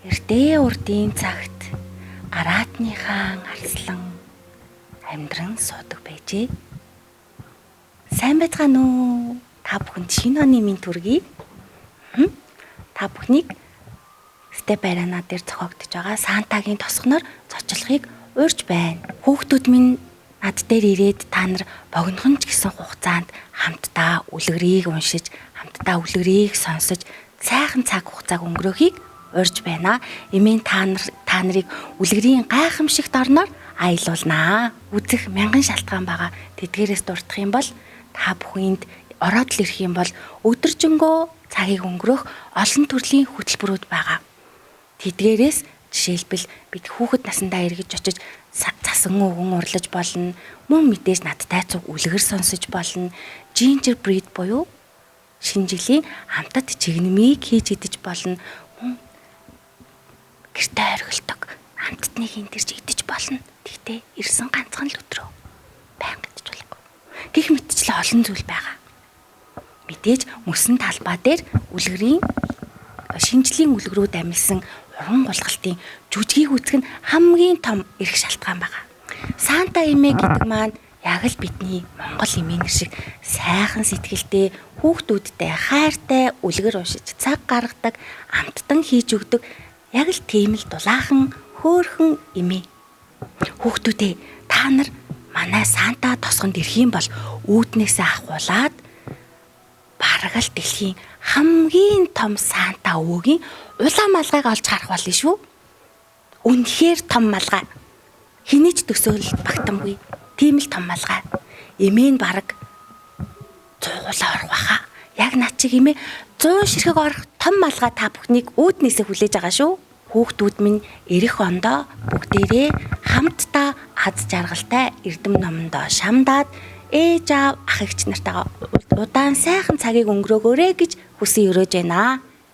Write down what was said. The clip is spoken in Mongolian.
Эрдээ урдын цагт араатныхаа арслан амьдран суудаг байжээ. Сайн байцгаана уу? Та бүхэнд шинэ оны минь төргий. Та бүхнийг степ арена дээр зохиогдож байгаа Сантагийн тосгоноор зочлохыг урьж байна. Хүүхдүүд минь над дээр ирээд та нар богинохон ч гэсэн хугацаанд хамтдаа үлгэрийг уншиж, хамтдаа үлгэрийг сонсож, сайхан цаг хугацааг өнгөрөөхийг урьж байна. Эмээн та нарыг үлгэрийн гайхамшигт орноор аялуулнаа. Үзэх мянган шалтгаан байгаа. Тэдгээрээс дурдах юм бол та бүхэнд ороод л ирэх юм бол өдөржингөө цагийг өнгөрөөх олон төрлийн хөтөлбөрүүд байгаа. Тэдгээрээс жишээлбэл бид хүүхэд насндаа эргэж очиж цасан өвгөн урлаж болно. Мөн мэдээж надтай цуг үлгэр сонсож болно. Gingerbread буюу шинэ жилийн хамтад чигнэмийг хийж идэж болно. Мөн гэртээ оргилдог хамтдныг энэ төрж идэж болно. Тэгтээ ирсэн ганцхан л өдрөө байнга идэж болохгүй. Гэх мэтчлэн олон зүйл байгаа. Мэдээж мөсөн талбай дээр үлгэрийн шинжлэлийн үлгэрүүд амилсан уран гулгалтын жүжигийг үзэх нь хамгийн том эрх шалтгаан байгаа. Санта эмээ гэдэг маань яг л бидний Монгол эмээнэр шиг сайхан сэтгэлтэй, хүүхдүүдтэй хайртай үлгэр уншиж цаг гаргадаг, амттан хийж өгдөг яг л тийм л дулаахан хөөрхөн эмээ. Хүүхдүүдээ та нар манай Санта тосгонд ирэх юм бол үүднээсээ ахуулаад бараг л дэлхийн хамгийн том Санта өвөгийн улаан малгайг олж харах болно шүү. Үнэхээр том малгай. Хэний ч төсөөлөл багтамгүй. Тийм л том малгай. Эмээ нь бараг 100 орох баха. Яг над чиг эмээ 100 ширхэг орох том малгай та бүхнийг үүднээсээ хүлээж байгаа шүү. Хүүхдүүд минь ирэх ондоо бүгдээрээ хамтдаа аз жаргалтай эрдэм номондоо шамдаад ээж аав ах эгч нартайгаа удаан сайхан цагийг өнгөрөөгөөрэй гэж хүсэн өрөөж байна.